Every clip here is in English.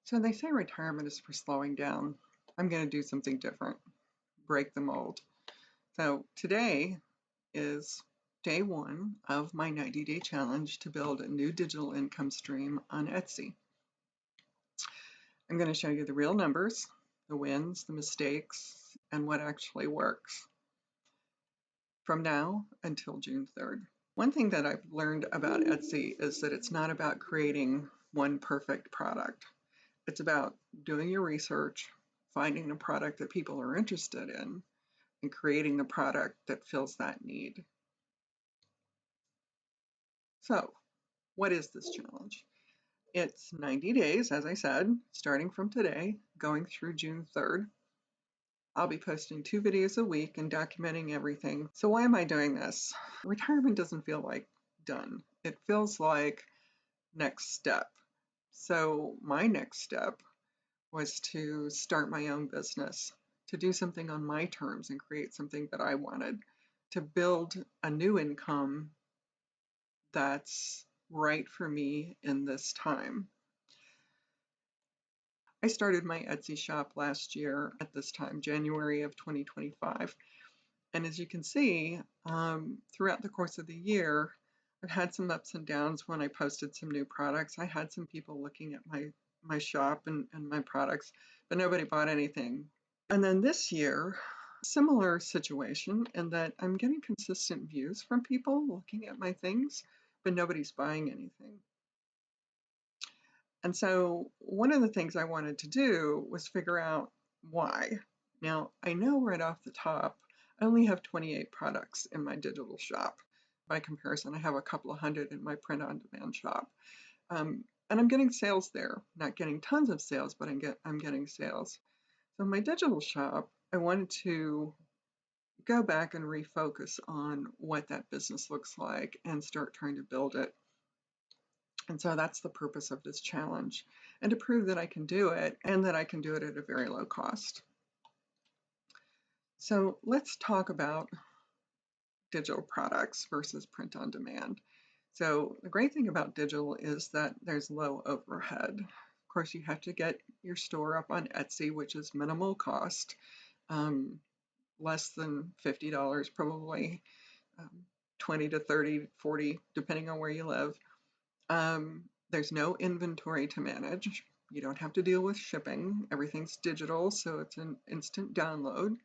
So they say retirement is for slowing down. I'm going to do something different, break the mold. So today is day one of my 90-day challenge to build a new digital income stream on Etsy. I'm going to show you the real numbers, the wins, the mistakes, and what actually works from now until June 3rd. One thing that I've learned about Etsy is that it's not about creating one perfect product. It's about doing your research, finding a product that people are interested in, and creating the product that fills that need. So, what is this challenge? It's 90 days, as I said, starting from today, going through June 3rd. I'll be posting 2 videos a week and documenting everything. So why am I doing this? Retirement doesn't feel like done. It feels like next step. So my next step was to start my own business, to do something on my terms and create something that I wanted, to build a new income that's right for me in this time. I started my Etsy shop last year at this time, January of 2025. And as you can see, throughout the course of the year, I've had some ups and downs when I posted some new products. I had some people looking at my shop and my products, but nobody bought anything. And then this year, similar situation in that I'm getting consistent views from people looking at my things, but nobody's buying anything. And so one of the things I wanted to do was figure out why. Now, I know right off the top, I only have 28 products in my digital shop. By comparison, I have a couple of hundred in my print-on-demand shop. And I'm getting sales there, not getting tons of sales, but I'm getting sales. So in my digital shop, I wanted to go back and refocus on what that business looks like and start trying to build it. And so that's the purpose of this challenge, and to prove that I can do it and that I can do it at a very low cost. So let's talk about digital products versus print on demand. So the great thing about digital is that there's low overhead. Of course, you have to get your store up on Etsy, which is minimal cost, less than $50 probably, 20 to 30, 40, depending on where you live. There's no inventory to manage. You don't have to deal with shipping. Everything's digital, so it's an instant download.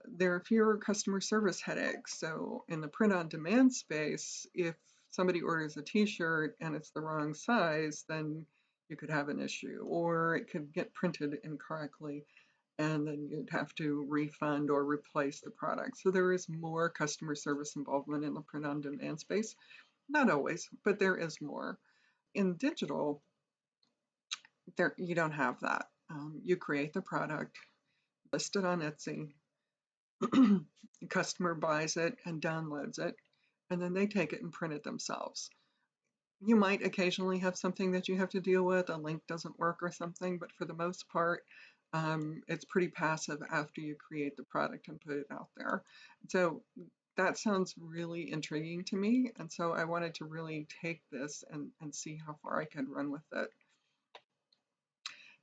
There are fewer customer service headaches. So in the print-on-demand space, if somebody orders a t-shirt and it's the wrong size, then you could have an issue, or it could get printed incorrectly, and then you'd have to refund or replace the product. So there is more customer service involvement in the print-on-demand space. Not always, but there is more. In digital, you don't have that. You create the product, list it on Etsy, the customer buys it and downloads it, and then they take it and print it themselves. You might occasionally have something that you have to deal with, a link doesn't work or something, but for the most part, it's pretty passive after you create the product and put it out there. So that sounds really intriguing to me, and so I wanted to really take this and see how far I could run with it.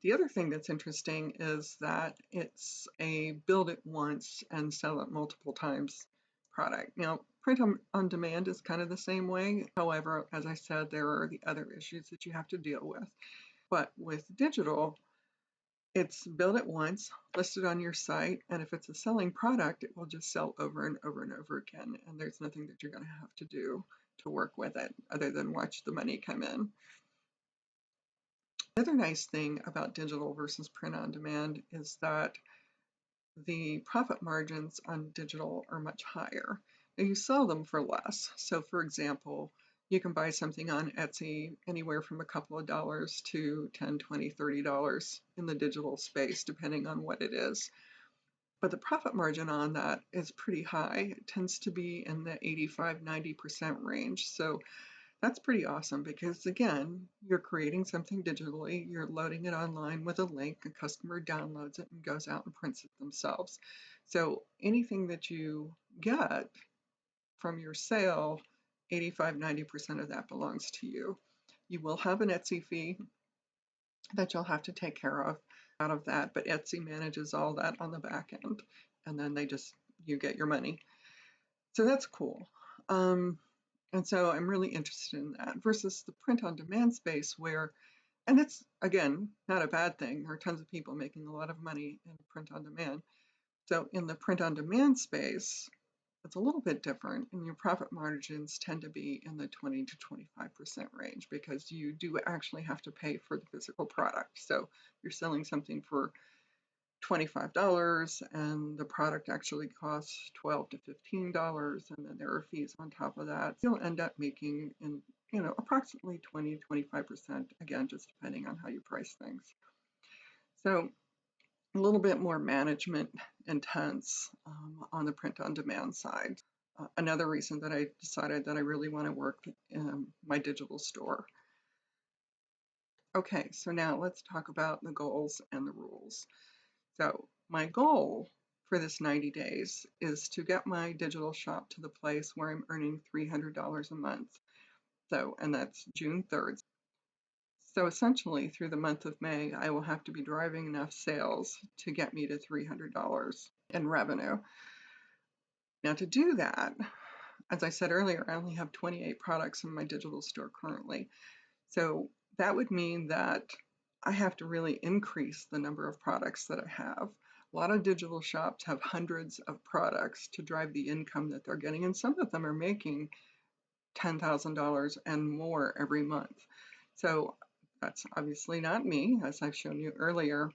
The other thing that's interesting is that it's a build it once and sell it multiple times product. Now, print on demand is kind of the same way. However, as I said, there are the other issues that you have to deal with. But with digital, it's build it once, list it on your site, and if it's a selling product, it will just sell over and over and over again. And there's nothing that you're going to have to do to work with it other than watch the money come in. The other nice thing about digital versus print on demand is that the profit margins on digital are much higher. Now you sell them for less. So for example, you can buy something on Etsy anywhere from a couple of dollars to $10, $20, $30 in the digital space, depending on what it is. But the profit margin on that is pretty high. It tends to be in the 85, 90% range. So that's pretty awesome because, again, you're creating something digitally, you're loading it online with a link, a customer downloads it and goes out and prints it themselves. So anything that you get from your sale, 85, 90% of that belongs to you. You will have an Etsy fee. that you'll have to take care of out of that, but Etsy manages all that on the back end, and then you get your money. So that's cool. Um, and so I'm really interested in that versus the print on demand space where, and it's again, not a bad thing. There are tons of people making a lot of money in print on demand. So in the print on demand space, it's a little bit different, and your profit margins tend to be in the 20 to 25% range because you do actually have to pay for the physical product. So you're selling something for $25 and the product actually costs $12 to $15, and then there are fees on top of that. You'll end up making approximately 20 to 25%, again, just depending on how you price things. So a little bit more management intense on the print on demand side. Another reason that I decided that I really want to work in my digital store. Okay, so now let's talk about the goals and the rules. So my goal for this 90 days is to get my digital shop to the place where I'm earning $300 a month. So, and that's June 3rd. So essentially through the month of May, I will have to be driving enough sales to get me to $300 in revenue. Now to do that, as I said earlier, I only have 28 products in my digital store currently. So that would mean that I have to really increase the number of products that I have. A lot of digital shops have hundreds of products to drive the income that they're getting, and some of them are making $10,000 and more every month. So that's obviously not me, as I've shown you earlier,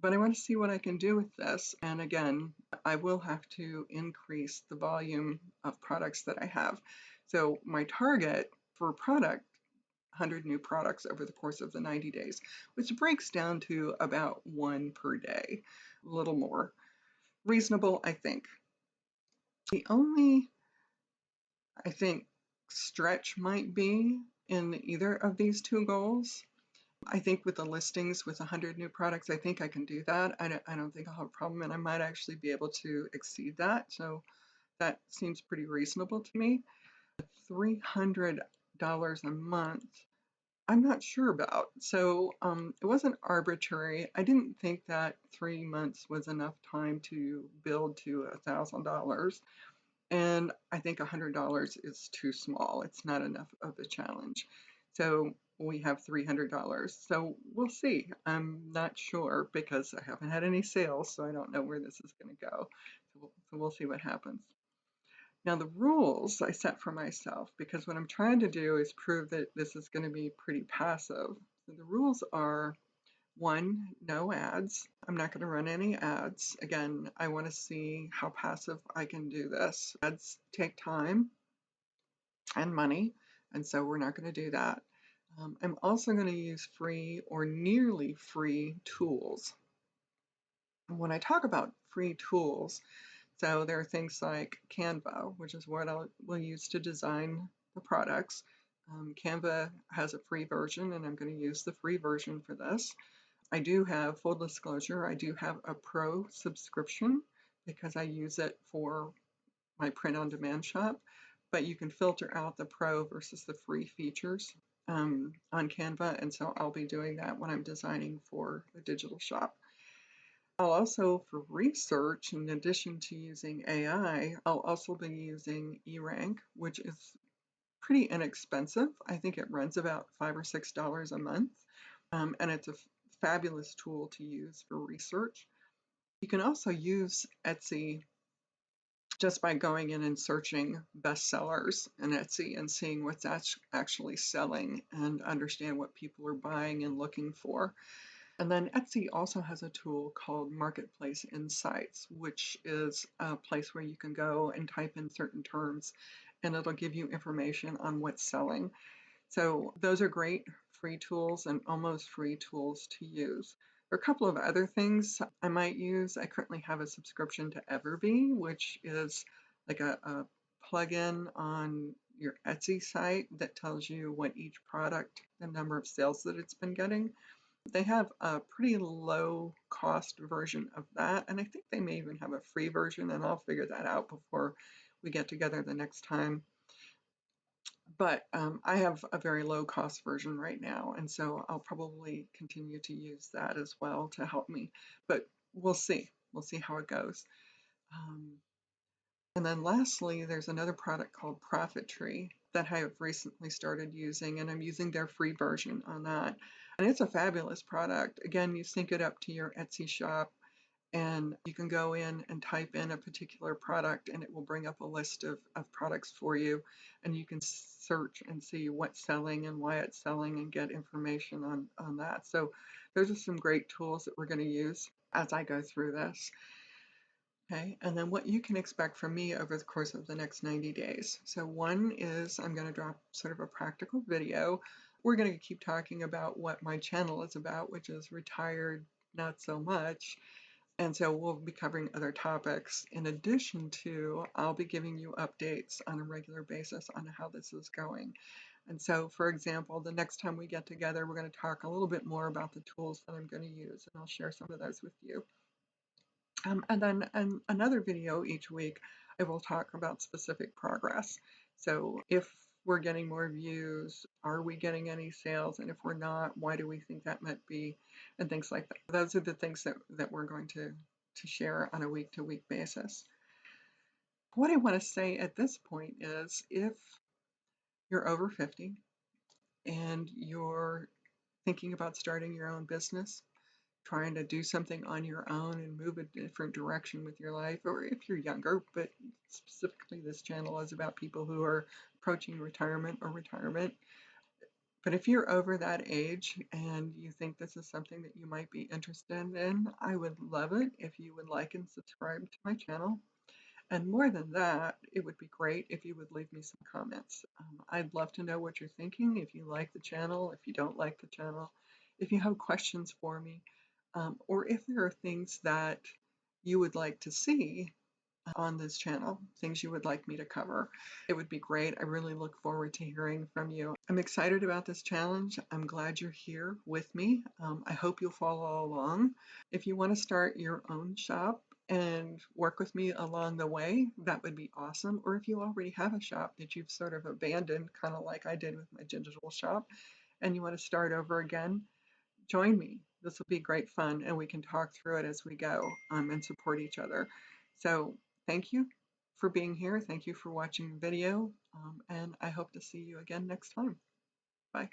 but I want to see what I can do with this. And again, I will have to increase the volume of products that I have. So my target for product 100 new products over the course of the 90 days, which breaks down to about one per day, a little more. Reasonable, I think. The only, I think, stretch might be in either of these two goals. I think with the listings with 100 new products, I think I can do that. I don't think I'll have a problem, and I might actually be able to exceed that. So that seems pretty reasonable to me. $300 a month, I'm not sure about. So it wasn't arbitrary. I didn't think that 3 months was enough time to build to $1,000. And I think $100 is too small. It's not enough of a challenge. So we have $300. So we'll see. I'm not sure because I haven't had any sales, so I don't know where this is going to go. So we'll see what happens. Now the rules I set for myself, because what I'm trying to do is prove that this is going to be pretty passive. So the rules are, 1, no ads. I'm not going to run any ads. Again, I want to see how passive I can do this. Ads take time and money, and so we're not going to do that. I'm also going to use free or nearly free tools. And when I talk about free tools, so there are things like Canva, which is what will use to design the products. Canva has a free version, and I'm going to use the free version for this. I do have, full disclosure, I do have a pro subscription because I use it for my print-on-demand shop, but you can filter out the pro versus the free features on Canva, and so I'll be doing that when I'm designing for the digital shop. I'll also, for research, in addition to using AI, I'll also be using eRank, which is pretty inexpensive. I think it runs about $5 or $6 a month, and it's a fabulous tool to use for research. You can also use Etsy just by going in and searching bestsellers in Etsy and seeing what's actually selling and understand what people are buying and looking for. And then Etsy also has a tool called Marketplace Insights, which is a place where you can go and type in certain terms and it'll give you information on what's selling. So those are great free tools and almost free tools to use. There are a couple of other things I might use. I currently have a subscription to Everbee, which is like a plugin on your Etsy site that tells you what each product, the number of sales that it's been getting. They have a pretty low cost version of that, and I think they may even have a free version, and I'll figure that out before we get together the next time. but I have a very low cost version right now, and so I'll probably continue to use that as well to help me. But we'll see. We'll see how it goes. Um, and then lastly, there's another product called Profit Tree that I have recently started using, and I'm using their free version on that. And it's a fabulous product. Again, you sync it up to your Etsy shop, and you can go in and type in a particular product, and it will bring up a list of products for you. And you can search and see what's selling and why it's selling and get information on that. So those are some great tools that we're going to use as I go through this. Okay, and then what you can expect from me over the course of the next 90 days. So one is I'm going to drop sort of a practical video. We're going to keep talking about what my channel is about, which is retired, not so much. And so we'll be covering other topics. In addition to, I'll be giving you updates on a regular basis on how this is going. And so, for example, the next time we get together, we're going to talk a little bit more about the tools that I'm going to use, and I'll share some of those with you. And then another video each week, I will talk about specific progress. So if we're getting more views, are we getting any sales? And if we're not, why do we think that might be? And things like that. Those are the things that we're going to share on a week-to-week basis. What I want to say at this point is if you're over 50 and you're thinking about starting your own business, trying to do something on your own and move a different direction with your life, or if you're younger, but specifically this channel is about people who are approaching retirement or retirement. But if you're over that age and you think this is something that you might be interested in, I would love it if you would like and subscribe to my channel. And more than that, it would be great if you would leave me some comments. I'd love to know what you're thinking, if you like the channel, if you don't like the channel, if you have questions for me, or if there are things that you would like to see on this channel, things you would like me to cover. It would be great. I really look forward to hearing from you. I'm excited about this challenge. I'm glad you're here with me. I hope you'll follow along. If you want to start your own shop and work with me along the way, that would be awesome. Or if you already have a shop that you've sort of abandoned, kind of like I did with my digital shop, and you want to start over again, join me. This will be great fun, and we can talk through it as we go and support each other. So thank you for being here. Thank you for watching the video, and I hope to see you again next time. Bye.